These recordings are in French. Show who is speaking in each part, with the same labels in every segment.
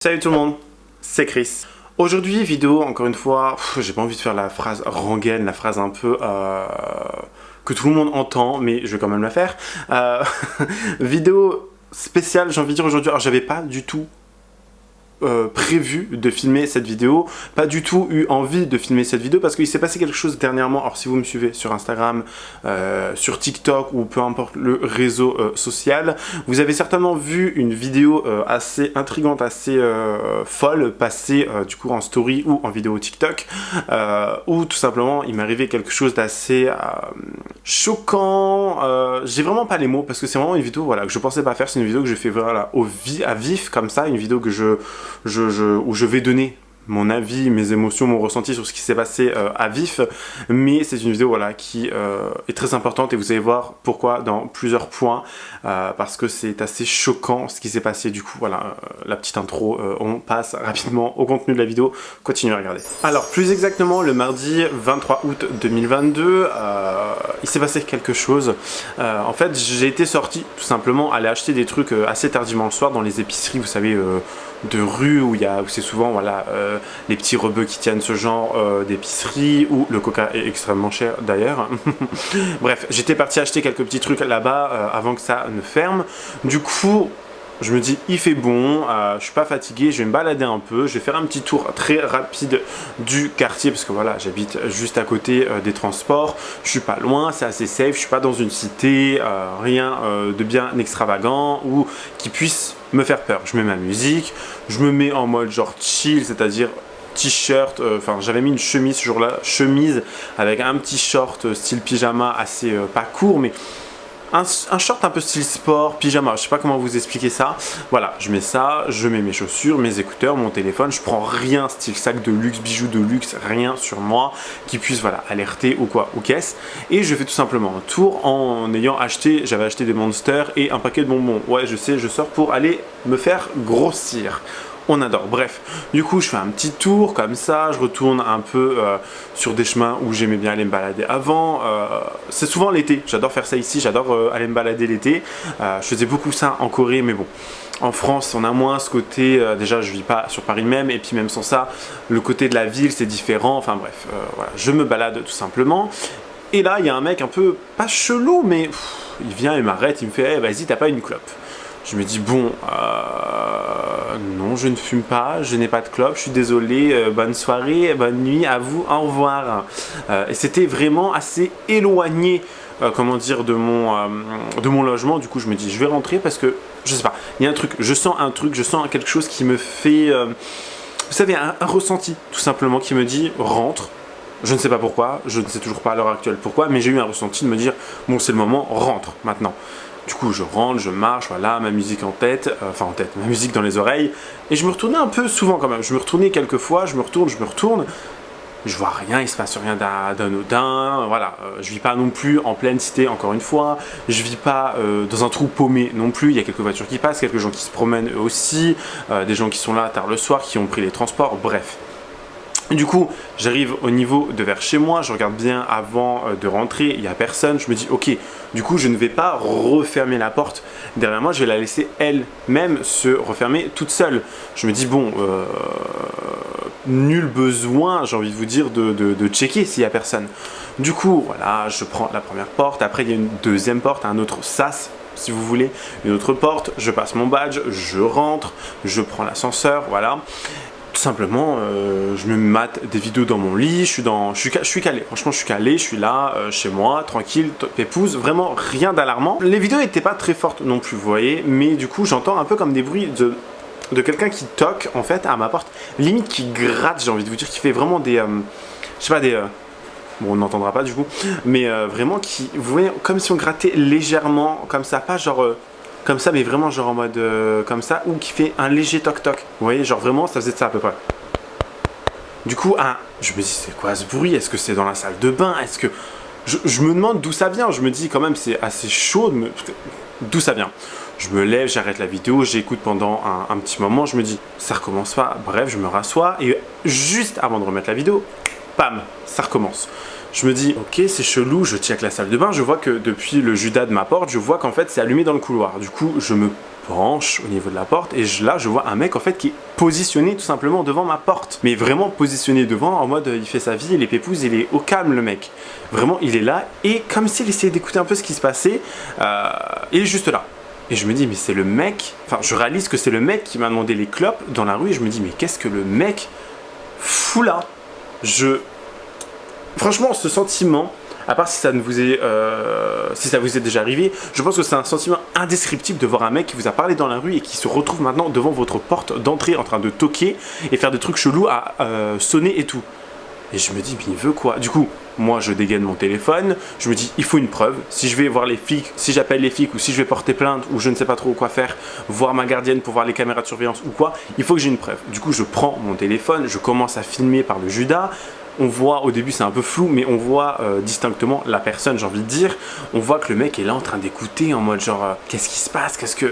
Speaker 1: Salut tout le monde, c'est Chris. Aujourd'hui, vidéo, encore une fois, j'ai pas envie de faire la phrase rengaine, la phrase un peu que tout le monde entend, mais je vais quand même la faire. Vidéo spéciale, j'ai envie de dire aujourd'hui. Alors, j'avais pas du tout prévu de filmer cette vidéo, pas du tout eu envie de filmer cette vidéo parce qu'il s'est passé quelque chose dernièrement. Alors si vous me suivez sur Instagram, sur TikTok ou peu importe le réseau social, vous avez certainement vu une vidéo assez intrigante, assez folle passer du coup en story ou en vidéo TikTok où tout simplement il m'est arrivé quelque chose d'assez choquant. J'ai vraiment pas les mots parce que c'est vraiment une vidéo voilà, que je pensais pas faire. C'est une vidéo que j'ai fait voilà, à vif comme ça, une vidéo que où je vais donner mon avis, mes émotions, mon ressenti sur ce qui s'est passé à vif, mais c'est une vidéo voilà, qui est très importante et vous allez voir pourquoi dans plusieurs points, parce que c'est assez choquant ce qui s'est passé. Du coup voilà, la petite intro, on passe rapidement au contenu de la vidéo, continuez à regarder. Alors plus exactement le mardi 23 août 2022, il s'est passé quelque chose. En fait j'ai été sorti tout simplement aller acheter des trucs assez tardivement le soir dans les épiceries, vous savez, de rue où c'est souvent voilà, les petits rebeux qui tiennent ce genre d'épicerie, où le coca est extrêmement cher d'ailleurs. Bref, j'étais parti acheter quelques petits trucs là-bas avant que ça ne ferme. Du coup, je me dis, il fait bon, je suis pas fatigué, je vais me balader un peu, je vais faire un petit tour très rapide du quartier parce que voilà, j'habite juste à côté des transports, je suis pas loin, c'est assez safe, je suis pas dans une cité, rien de bien extravagant ou qui puisse me faire peur. Je mets ma musique, je me mets en mode genre chill, c'est-à-dire t-shirt, enfin j'avais mis une chemise ce jour-là, chemise avec un petit short style pyjama assez pas court mais un short un peu style sport, pyjama, je sais pas comment vous expliquer ça. Voilà, je mets ça, je mets mes chaussures, mes écouteurs, mon téléphone, je prends rien style sac de luxe, bijoux de luxe, rien sur moi qui puisse voilà, alerter ou quoi, ou qu'est-ce. Et je fais tout simplement un tour en ayant acheté, j'avais acheté des Monsters et un paquet de bonbons. Ouais, je sais, je sors pour aller me faire grossir. On adore. Bref, du coup, je fais un petit tour comme ça, je retourne un peu sur des chemins où j'aimais bien aller me balader avant. C'est souvent l'été, j'adore faire ça ici, j'adore aller me balader l'été. Je faisais beaucoup ça en Corée, mais bon. En France, on a moins ce côté, déjà je vis pas sur Paris même, et puis même sans ça, le côté de la ville c'est différent, enfin bref, voilà, je me balade tout simplement. Et là, il y a un mec un peu, pas chelou, mais il vient, il m'arrête, il me fait hey, vas-y, t'as pas une clope? Je me dis bon, non, je ne fume pas, je n'ai pas de clope, je suis désolé, bonne soirée, bonne nuit à vous, au revoir. Et c'était vraiment assez éloigné, comment dire, de mon logement. Du coup, je me dis, je vais rentrer parce que, je sais pas, il y a un truc, je sens quelque chose qui me fait, vous savez, un ressenti, tout simplement, qui me dit, rentre. Je ne sais pas pourquoi, je ne sais toujours pas à l'heure actuelle pourquoi, mais j'ai eu un ressenti de me dire, bon, c'est le moment, rentre maintenant. Du coup, je rentre, je marche, voilà, ma musique en tête, ma musique dans les oreilles. Et je me retournais un peu souvent quand même. Je me retournais quelques fois, je me retourne. Je vois rien, il se passe rien d'anodin, voilà. Je vis pas non plus en pleine cité, encore une fois. Je vis pas dans un trou paumé non plus. Il y a quelques voitures qui passent, quelques gens qui se promènent eux aussi, des gens qui sont là tard le soir, qui ont pris les transports, bref. Du coup, j'arrive au niveau de vers chez moi, je regarde bien avant de rentrer, il n'y a personne, je me dis ok, du coup je ne vais pas refermer la porte derrière moi, je vais la laisser elle-même se refermer toute seule. Je me dis bon, nul besoin, j'ai envie de vous dire, de checker s'il n'y a personne. Du coup, voilà, je prends la première porte, après il y a une deuxième porte, un autre sas, si vous voulez, une autre porte, je passe mon badge, je rentre, je prends l'ascenseur, voilà. Tout simplement, je me mate des vidéos dans mon lit, je suis calé, franchement je suis calé, je suis là, chez moi, tranquille, pépouze, vraiment rien d'alarmant. Les vidéos n'étaient pas très fortes non plus, vous voyez, mais du coup j'entends un peu comme des bruits de quelqu'un qui toque en fait à ma porte, limite qui gratte, j'ai envie de vous dire, qui fait vraiment des, je sais pas, des... bon on n'entendra pas du coup, mais vraiment qui, vous voyez, comme si on grattait légèrement, comme ça, pas genre... comme ça, mais vraiment genre en mode comme ça, ou qui fait un léger toc-toc. Vous voyez, genre vraiment, ça faisait de ça à peu près. Du coup, je me dis, c'est quoi ce bruit? Est-ce que c'est dans la salle de bain? Est-ce que... Je me demande d'où ça vient. Je me dis quand même, c'est assez chaud. D'où ça vient? Je me lève, j'arrête la vidéo, j'écoute pendant un petit moment. Je me dis, ça recommence pas. Bref, je me rassois. Et juste avant de remettre la vidéo, bam, ça recommence. Je me dis, ok, c'est chelou, je check la salle de bain, je vois que depuis le Judas de ma porte, je vois qu'en fait c'est allumé dans le couloir. Du coup, je me branche au niveau de la porte et là je vois un mec en fait qui est positionné tout simplement devant ma porte, mais vraiment positionné devant en mode il fait sa vie, il est pépouze, il est au calme le mec, vraiment il est là et comme s'il essayait d'écouter un peu ce qui se passait, il est juste là et je me dis mais c'est le mec, enfin je réalise que c'est le mec qui m'a demandé les clopes dans la rue et je me dis mais qu'est-ce que le mec fout là. Franchement ce sentiment, à part si ça vous est déjà arrivé, je pense que c'est un sentiment indescriptible de voir un mec qui vous a parlé dans la rue et qui se retrouve maintenant devant votre porte d'entrée en train de toquer et faire des trucs chelous à sonner et tout. Et je me dis, mais il veut quoi? Du coup, moi je dégaine mon téléphone, je me dis, il faut une preuve. Si je vais voir les flics, si j'appelle les flics ou si je vais porter plainte ou je ne sais pas trop quoi faire, voir ma gardienne pour voir les caméras de surveillance ou quoi, il faut que j'ai une preuve. Du coup, je prends mon téléphone, je commence à filmer par le Judas. On voit, au début c'est un peu flou, mais on voit distinctement la personne, j'ai envie de dire. On voit que le mec est là en train d'écouter en mode genre, qu'est-ce qui se passe, qu'est-ce que...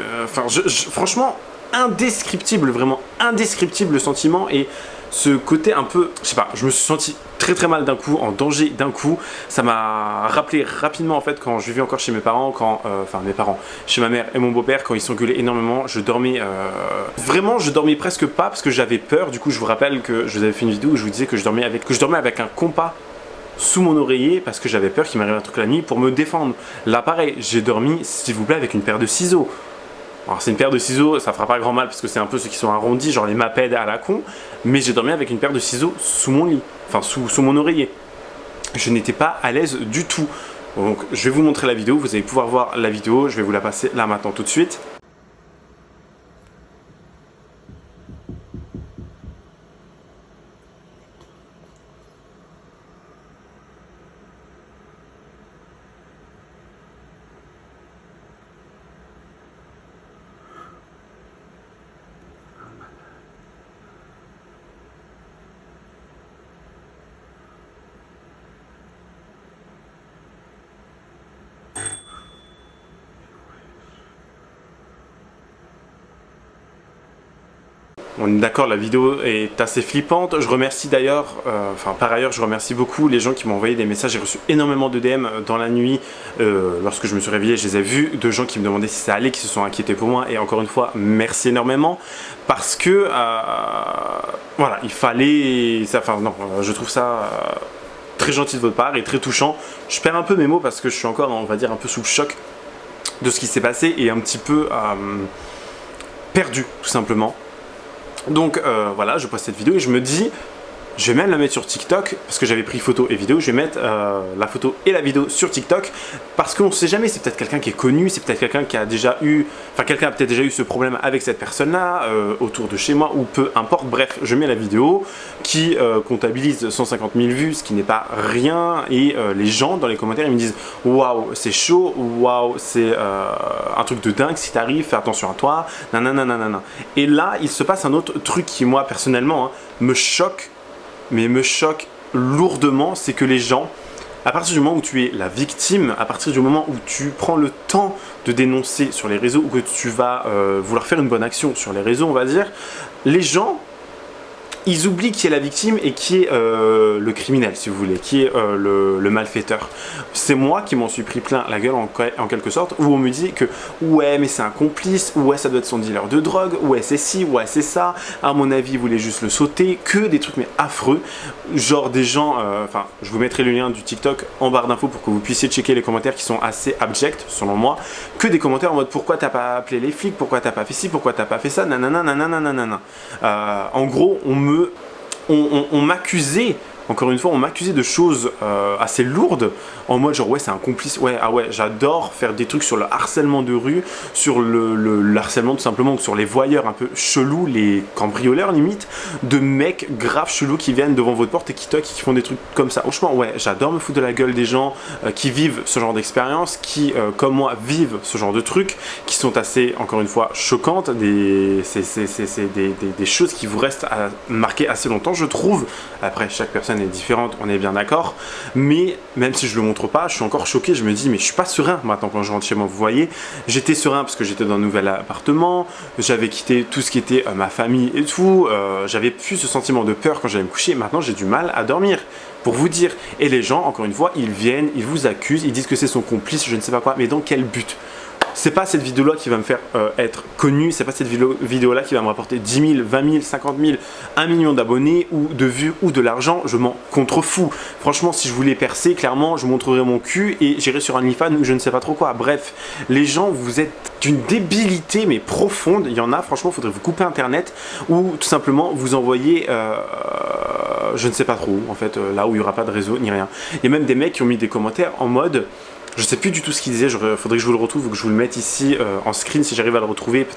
Speaker 1: franchement, indescriptible, vraiment indescriptible le sentiment et ce côté un peu, je sais pas, je me suis senti très très mal d'un coup, en danger d'un coup. Ça m'a rappelé rapidement en fait quand je vivais encore chez mes parents, chez ma mère et mon beau-père, quand ils s'engueulaient énormément. Je dormais, vraiment je dormais presque pas parce que j'avais peur. Du coup je vous rappelle que je vous avais fait une vidéo où je vous disais que je dormais avec un compas sous mon oreiller parce que j'avais peur qu'il m'arrive un truc la nuit pour me défendre. Là pareil, j'ai dormi s'il vous plaît avec une paire de ciseaux. Alors c'est une paire de ciseaux, ça fera pas grand mal parce que c'est un peu ceux qui sont arrondis, genre les Maped à la con, mais j'ai dormi avec une paire de ciseaux sous mon lit, enfin sous mon oreiller. Je n'étais pas à l'aise du tout. Donc je vais vous montrer la vidéo, vous allez pouvoir voir la vidéo, je vais vous la passer là maintenant tout de suite. On est d'accord, la vidéo est assez flippante. Je remercie d'ailleurs, par ailleurs, je remercie beaucoup les gens qui m'ont envoyé des messages. J'ai reçu énormément de DM dans la nuit. Lorsque je me suis réveillé, je les ai vus. De gens qui me demandaient si ça allait, qui se sont inquiétés pour moi. Et encore une fois, merci énormément. Parce que, voilà, il fallait... je trouve ça... très gentil de votre part et très touchant. Je perds un peu mes mots parce que je suis encore, on va dire, un peu sous le choc de ce qui s'est passé et un petit peu perdu, tout simplement. Donc voilà, je poste cette vidéo et je me dis, je vais même la mettre sur TikTok parce que j'avais pris photo et vidéo. Je vais mettre la photo et la vidéo sur TikTok parce qu'on ne sait jamais, c'est peut-être quelqu'un qui est connu, c'est peut-être quelqu'un qui a déjà eu, quelqu'un a peut-être déjà eu ce problème avec cette personne-là autour de chez moi ou peu importe. Bref, je mets la vidéo qui comptabilise 150 000 vues, ce qui n'est pas rien. Et les gens dans les commentaires ils me disent waouh, c'est chaud, waouh, c'est un truc de dingue. Si t'arrives, fais attention à toi, nanana. Et là, il se passe un autre truc qui, moi personnellement, me choque. Mais me choque lourdement, c'est que les gens, à partir du moment où tu es la victime, à partir du moment où tu prends le temps de dénoncer sur les réseaux ou que tu vas vouloir faire une bonne action sur les réseaux, on va dire, les gens, ils oublient qui est la victime et qui est le criminel, si vous voulez, qui est le malfaiteur. C'est moi qui m'en suis pris plein la gueule en quelque sorte, où on me dit que ouais mais c'est un complice, ouais ça doit être son dealer de drogue, ouais c'est ci, ouais c'est ça, à mon avis il voulait juste le sauter, que des trucs mais affreux, genre des gens, je vous mettrai le lien du TikTok en barre d'infos pour que vous puissiez checker les commentaires qui sont assez abjects selon moi, que des commentaires en mode pourquoi t'as pas appelé les flics, pourquoi t'as pas fait ci, pourquoi t'as pas fait ça, nanana. En gros on m'accusait, encore une fois, on m'accusait de choses assez lourdes, en mode genre ouais c'est un complice, ouais ah ouais j'adore faire des trucs sur le harcèlement de rue, sur le harcèlement tout simplement, sur les voyeurs un peu chelous, les cambrioleurs limite, de mecs graves chelous qui viennent devant votre porte et qui toquent et qui font des trucs comme ça. Franchement ouais, j'adore me foutre de la gueule des gens qui vivent ce genre d'expérience, qui comme moi vivent ce genre de trucs, qui sont assez, encore une fois, choquantes, c'est des choses qui vous restent à marquer assez longtemps je trouve. Après chaque personne personne est différente, on est bien d'accord. Mais même si je le montre pas, je suis encore choqué. Je me dis, mais je suis pas serein maintenant quand je rentre chez moi. Vous voyez, j'étais serein parce que j'étais dans un nouvel appartement, j'avais quitté tout ce qui était ma famille et tout. J'avais plus ce sentiment de peur quand j'allais me coucher. Maintenant, j'ai du mal à dormir. Pour vous dire. Et les gens, encore une fois, ils viennent, ils vous accusent, ils disent que c'est son complice, je ne sais pas quoi. Mais dans quel but? C'est pas cette vidéo-là qui va me faire être connu, c'est pas cette vidéo-là qui va me rapporter 10 000, 20 000, 50 000, 1 million d'abonnés ou de vues ou de l'argent, je m'en contrefous. Franchement, si je voulais percer, clairement, je montrerais mon cul et j'irais sur OnlyFans ou je ne sais pas trop quoi. Bref, les gens, vous êtes d'une débilité mais profonde. Il y en a, franchement, il faudrait vous couper Internet ou tout simplement vous envoyer... je ne sais pas trop où, en fait, là où il n'y aura pas de réseau ni rien. Il y a même des mecs qui ont mis des commentaires en mode... Je sais plus du tout ce qu'il disait, faudrait que je vous le retrouve ou que je vous le mette ici en screen si j'arrive à le retrouver,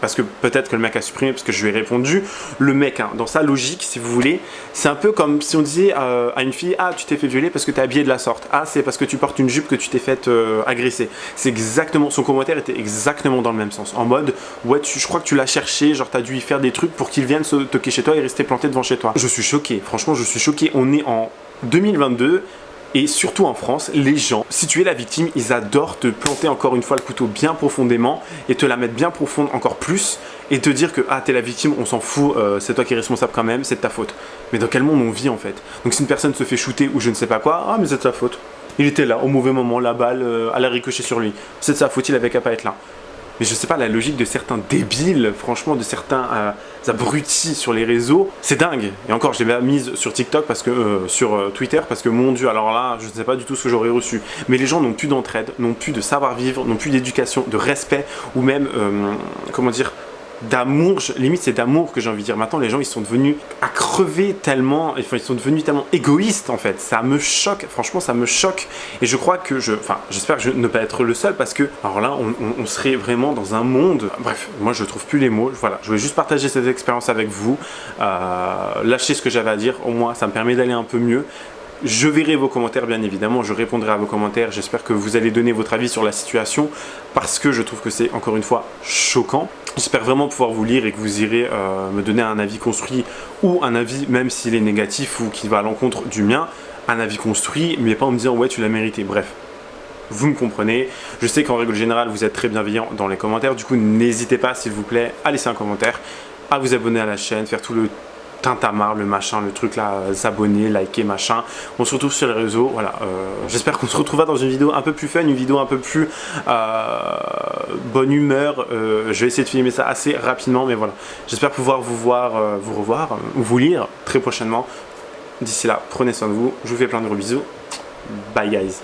Speaker 1: parce que peut-être que le mec a supprimé parce que je lui ai répondu. Le mec, hein, dans sa logique, si vous voulez, c'est un peu comme si on disait à une fille, ah, tu t'es fait violer parce que tu es habillé de la sorte, ah, c'est parce que tu portes une jupe que tu t'es fait agresser. C'est exactement, son commentaire était exactement dans le même sens, en mode, ouais, je crois que tu l'as cherché, genre t'as dû y faire des trucs pour qu'il vienne se toquer chez toi et rester planté devant chez toi. Je suis choqué, franchement, je suis choqué. On est en 2022. Et surtout en France, les gens, si tu es la victime, ils adorent te planter encore une fois le couteau bien profondément et te la mettre bien profonde encore plus et te dire que ah t'es la victime, on s'en fout, c'est toi qui es responsable quand même, c'est de ta faute. Mais dans quel monde on vit en fait? Donc si une personne se fait shooter ou je ne sais pas quoi, ah mais c'est de sa faute. Il était là au mauvais moment, la balle elle a ricoché sur lui. C'est de sa faute, il avait qu'à pas être là. Mais je sais pas, la logique de certains débiles, franchement, de certains abrutis sur les réseaux, c'est dingue. Et encore, je l'ai mise sur TikTok, parce que, sur Twitter, parce que mon Dieu, alors là, je ne sais pas du tout ce que j'aurais reçu. Mais les gens n'ont plus d'entraide, n'ont plus de savoir-vivre, n'ont plus d'éducation, de respect, ou même, comment dire, d'amour, limite c'est d'amour que j'ai envie de dire. Maintenant les gens ils sont devenus à crever tellement, enfin ils sont devenus tellement égoïstes en fait. Ça me choque, franchement ça me choque. Et je crois que j'espère que je ne pas être le seul parce que alors là on serait vraiment dans un monde. Bref, moi je trouve plus les mots. Voilà, je voulais juste partager cette expérience avec vous, lâcher ce que j'avais à dire. Au moins ça me permet d'aller un peu mieux. Je verrai vos commentaires bien évidemment, je répondrai à vos commentaires, j'espère que vous allez donner votre avis sur la situation parce que je trouve que c'est encore une fois choquant. J'espère vraiment pouvoir vous lire et que vous irez me donner un avis construit ou un avis même s'il est négatif ou qui va à l'encontre du mien, un avis construit mais pas en me disant ouais tu l'as mérité, bref. Vous me comprenez, je sais qu'en règle générale vous êtes très bienveillant dans les commentaires, du coup n'hésitez pas s'il vous plaît à laisser un commentaire, à vous abonner à la chaîne, faire tout le tintamarre, le machin, le truc là, s'abonner, liker, machin. On se retrouve sur les réseaux, voilà. J'espère qu'on se retrouvera dans une vidéo un peu plus fun, une vidéo un peu plus bonne humeur. Je vais essayer de filmer ça assez rapidement, mais voilà. J'espère pouvoir vous voir, vous revoir, ou vous lire très prochainement. D'ici là, prenez soin de vous. Je vous fais plein de gros bisous. Bye guys.